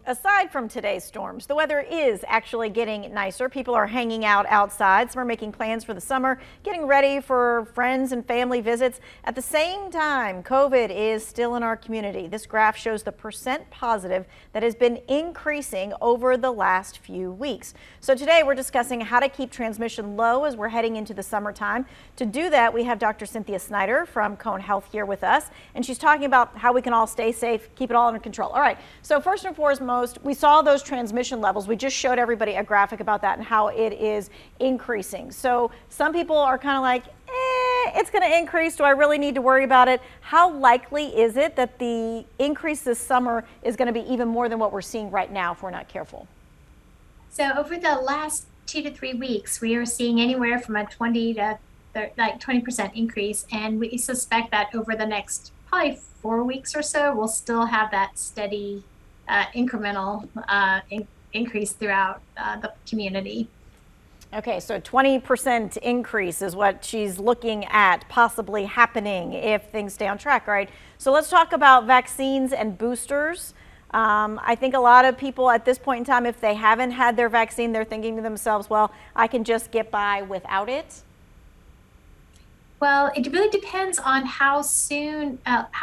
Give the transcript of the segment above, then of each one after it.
Aside from today's storms, the weather is actually getting nicer. People are hanging out outside. Some are making plans for the summer, getting ready for friends and family visits. At the same time, COVID is still in our community. This graph shows the percent positive that has been increasing over the last few weeks. So today we're discussing how to keep transmission low as we're heading into the summertime. To do that, we have Dr. Cynthia Snider from Cone Health here with us, and she's talking about how we can all stay safe, keep it all under control. All right, so first and foremost, we saw those transmission levels. We just showed everybody a graphic about that and how it is increasing. So some people are kind of like, it's going to increase. Do I really need to worry about it? How likely is it that the increase this summer is going to be even more than what we're seeing right now if we're not careful? So over the last 2 to 3 weeks, we are seeing anywhere from a 20% increase, and we suspect that over the next probably 4 weeks or so, we'll still have that steady incremental increase throughout the community. Okay, so 20% increase is what she's looking at possibly happening if things stay on track. All right, so let's talk about vaccines and boosters. I think a lot of people at this point in time, if they haven't had their vaccine, they're thinking to themselves, well, I can just get by without it. Well, it really depends on how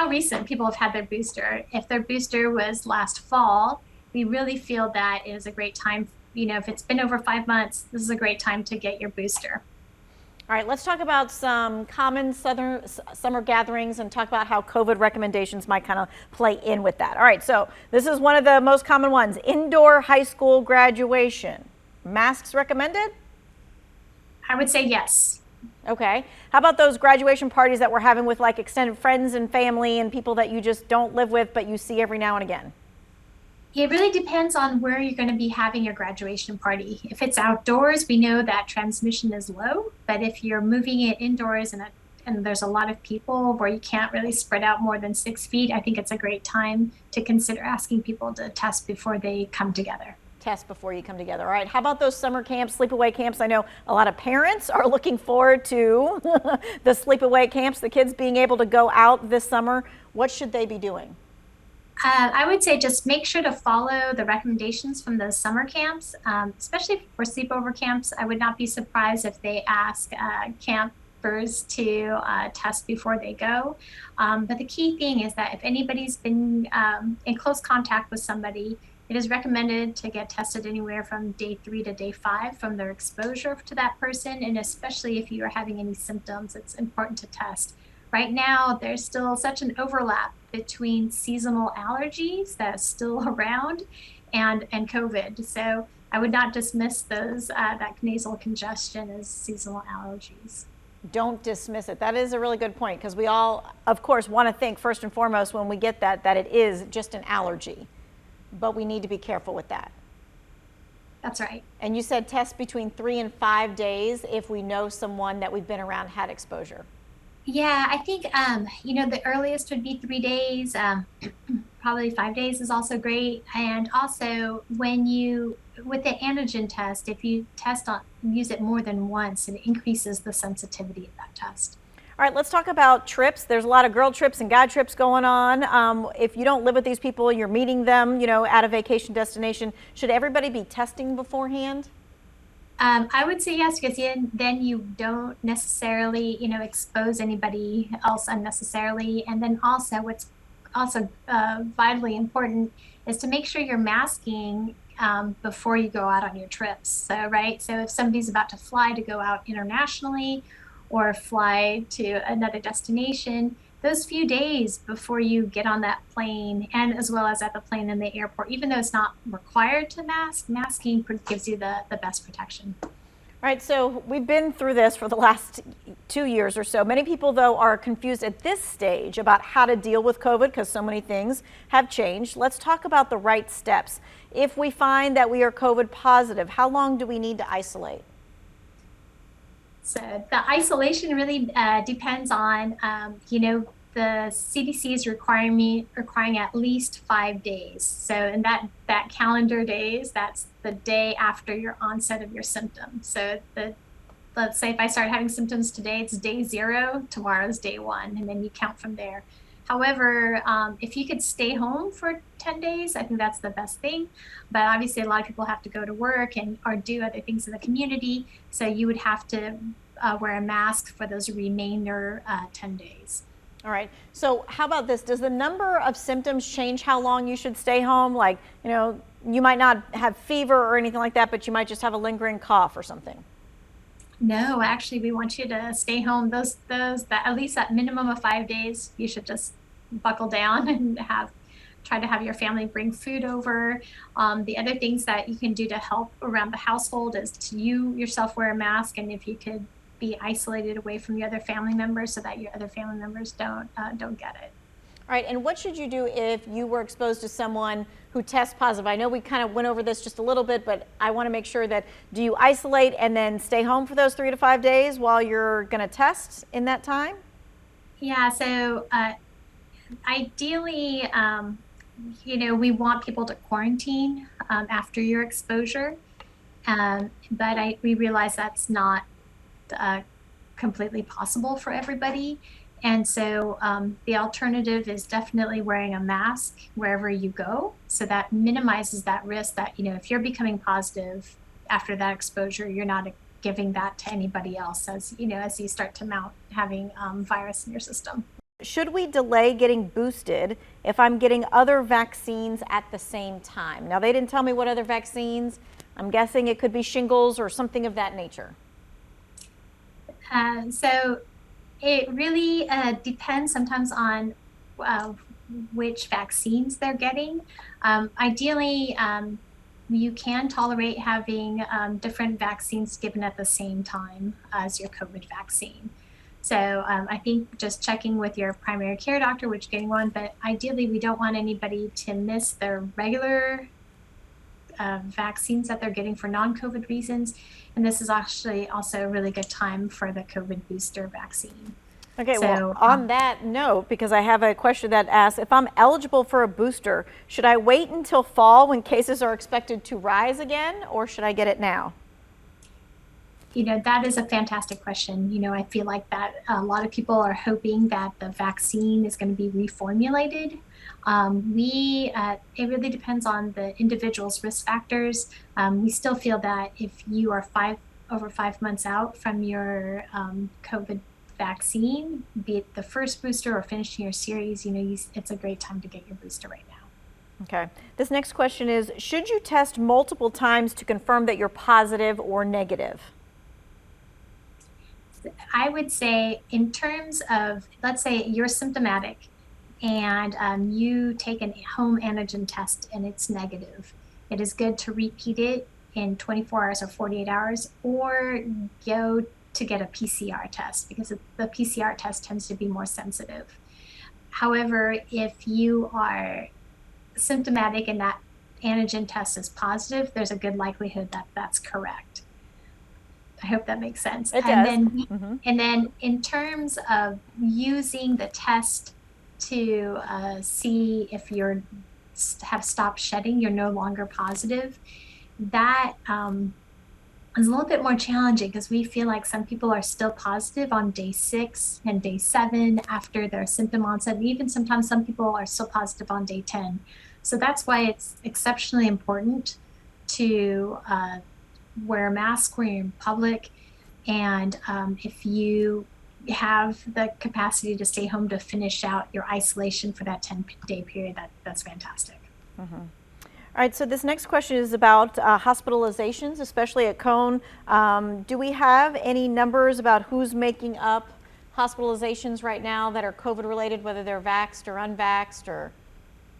recent people have had their booster. If their booster was last fall, we really feel that it is a great time. You know, if it's been over 5 months, this is a great time to get your booster. All right, let's talk about some common summer gatherings and talk about how COVID recommendations might kind of play in with that. All right, so this is one of the most common ones, indoor high school graduation. Masks recommended? I would say yes. Okay. How about those graduation parties that we're having with like extended friends and family and people that you just don't live with, but you see every now and again? It really depends on where you're going to be having your graduation party. If it's outdoors, we know that transmission is low, but if you're moving it indoors and there's a lot of people where you can't really spread out more than 6 feet, I think it's a great time to consider asking people to test before they come together. Test before you come together. All right. How about those summer camps, sleepaway camps? I know a lot of parents are looking forward to the sleepaway camps, the kids being able to go out this summer. What should they be doing? I would say just make sure to follow the recommendations from those summer camps, especially for sleepover camps. I would not be surprised if they ask campers to test before they go. But the key thing is that if anybody's been in close contact with somebody, it is recommended to get tested anywhere from day 3 to day 5 from their exposure to that person. And especially if you are having any symptoms, it's important to test. Right now, there's still such an overlap between seasonal allergies that are still around and COVID. So I would not dismiss those, that nasal congestion as seasonal allergies. Don't dismiss it. That is a really good point, because we all, of course, want to think first and foremost when we get that it is just an allergy. But we need to be careful with that. That's right. And you said test between 3 and 5 days if we know someone that we've been around had exposure. Yeah, I think, the earliest would be 3 days. Probably 5 days is also great. And also with the antigen test, if you use it more than once, it increases the sensitivity of that test. All right, let's talk about trips. There's a lot of girl trips and guy trips going on. If you don't live with these people, you're meeting them, at a vacation destination. Should everybody be testing beforehand? I would say yes, because then you don't necessarily, expose anybody else unnecessarily. And then also what's also vitally important is to make sure you're masking before you go out on your trips. So if somebody's about to fly to go out internationally or fly to another destination, those few days before you get on that plane, and as well as at the plane and the airport, even though it's not required to masking gives you the best protection. All right, so we've been through this for the last 2 years or so. Many people, though, are confused at this stage about how to deal with COVID because so many things have changed. Let's talk about the right steps. If we find that we are COVID positive, how long do we need to isolate? So the isolation really depends on, the CDC is requiring at least 5 days. So in that calendar days, that's the day after your onset of your symptoms. So the let's say if I start having symptoms today, it's day 0, tomorrow's day 1, and then you count from there. However, if you could stay home for 10 days, I think that's the best thing. But obviously, a lot of people have to go to work and or do other things in the community. So you would have to wear a mask for those remainder 10 days. All right. So how about this? Does the number of symptoms change how long you should stay home? Like, you might not have fever or anything like that, but you might just have a lingering cough or something. No, actually, we want you to stay home. Those that at least that minimum of 5 days, you should just buckle down and try to have your family bring food over. The other things that you can do to help around the household is to you yourself wear a mask, and if you could be isolated away from your other family members so that your other family members don't get it. All right, and what should you do if you were exposed to someone who tests positive? I know we kind of went over this just a little bit, but I want to make sure that, do you isolate and then stay home for those 3 to 5 days while you're going to test in that time? Yeah, so ideally, we want people to quarantine after your exposure, but we realize that's not completely possible for everybody. And so the alternative is definitely wearing a mask wherever you go. So that minimizes that risk that, if you're becoming positive after that exposure, you're not giving that to anybody else as you start to mount having virus in your system. Should we delay getting boosted if I'm getting other vaccines at the same time? Now, they didn't tell me what other vaccines. I'm guessing it could be shingles or something of that nature. So it really depends sometimes on which vaccines they're getting. Ideally, you can tolerate having different vaccines given at the same time as your COVID vaccine. So I think just checking with your primary care doctor which getting one, but ideally we don't want anybody to miss their regular vaccines that they're getting for non-COVID reasons. And this is actually also a really good time for the COVID booster vaccine. Okay, well, on that note, because I have a question that asks, if I'm eligible for a booster, should I wait until fall when cases are expected to rise again, or should I get it now? That is a fantastic question. I feel like that a lot of people are hoping that the vaccine is going to be reformulated. It really depends on the individual's risk factors. We still feel that if you are over 5 months out from your COVID vaccine, be it the first booster or finishing your series, it's a great time to get your booster right now. Okay. This next question is, should you test multiple times to confirm that you're positive or negative? I would say in terms of, let's say you're symptomatic and you take a home antigen test and it's negative, it is good to repeat it in 24 hours or 48 hours or go to get a PCR test because the PCR test tends to be more sensitive. However, if you are symptomatic and that antigen test is positive, there's a good likelihood that that's correct. I hope that makes sense. It does. And then in terms of using the test to see if you have stopped shedding, you're no longer positive, that is a little bit more challenging because we feel like some people are still positive on day 6 and day 7 after their symptom onset. And even sometimes some people are still positive on day 10. So that's why it's exceptionally important to wear a mask when you're in public. And if you have the capacity to stay home to finish out your isolation for that 10-day period, that's fantastic. Mm-hmm. All right, so this next question is about hospitalizations, especially at Cone. Do we have any numbers about who's making up hospitalizations right now that are COVID related, whether they're vaxxed or unvaxxed or?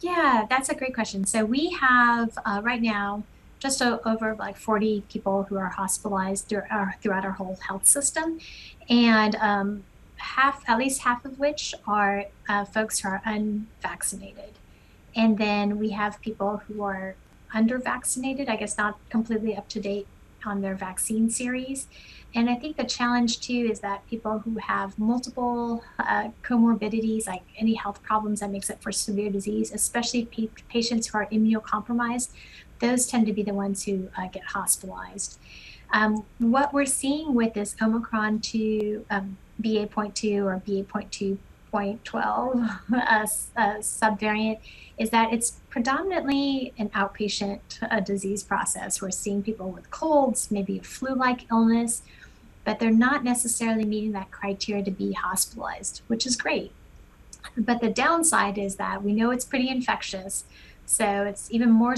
Yeah, that's a great question. So we have right now just over like 40 people who are hospitalized throughout our whole health system. And at least half of which are folks who are unvaccinated. And then we have people who are under-vaccinated, I guess not completely up to date on their vaccine series. And I think the challenge too is that people who have multiple comorbidities, like any health problems that makes it for severe disease, especially patients who are immunocompromised, those tend to be the ones who get hospitalized. What we're seeing with this Omicron BA.2 or BA.2.12 subvariant is that it's predominantly an outpatient disease process. We're seeing people with colds, maybe a flu-like illness, but they're not necessarily meeting that criteria to be hospitalized, which is great. But the downside is that we know it's pretty infectious. So it's even more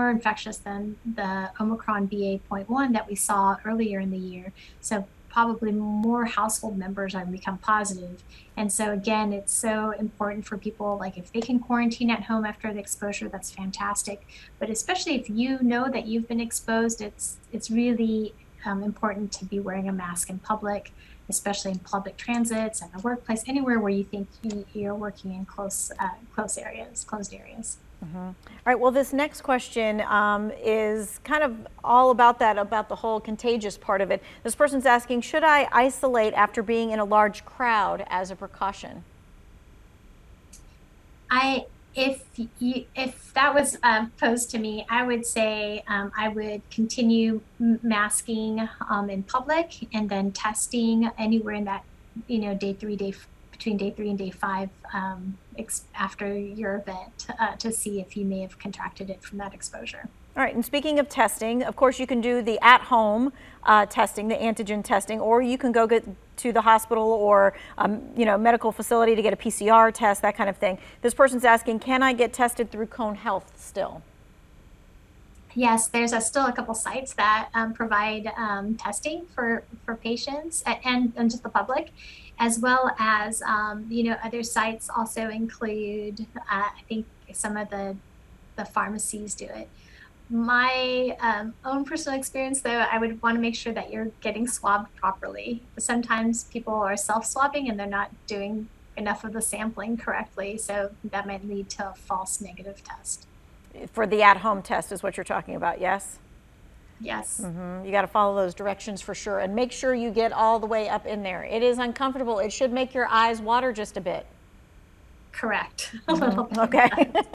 infectious than the Omicron BA.1 that we saw earlier in the year. So probably more household members are going to become positive. And so again, it's so important for people, like if they can quarantine at home after the exposure, that's fantastic. But especially if you know that you've been exposed, it's really important to be wearing a mask in public, especially in public transits and the workplace, anywhere where you think you're working in closed areas. Mm-hmm. All right, well, this next question is kind of all about the whole contagious part of it. This person's asking, should I isolate after being in a large crowd as a precaution? If that was posed to me, I would say I would continue masking in public and then testing anywhere in that, between day 3 and day 5 after your event to see if you may have contracted it from that exposure. All right, and speaking of testing, of course, you can do the at-home testing, the antigen testing, or you can go get to the hospital or medical facility to get a PCR test, that kind of thing. This person's asking, can I get tested through Cone Health still? Yes, there's still a couple sites that provide testing for patients and just the public, as well as other sites also include, I think some of the pharmacies do it. My own personal experience, though, I would want to make sure that you're getting swabbed properly. Sometimes people are self-swabbing and they're not doing enough of the sampling correctly, so that might lead to a false negative test. For the at-home test is what you're talking about, yes? Yes. Mm-hmm. You got to follow those directions for sure, and make sure you get all the way up in there. It is uncomfortable. It should make your eyes water just a bit. Correct. Mm-hmm. Okay.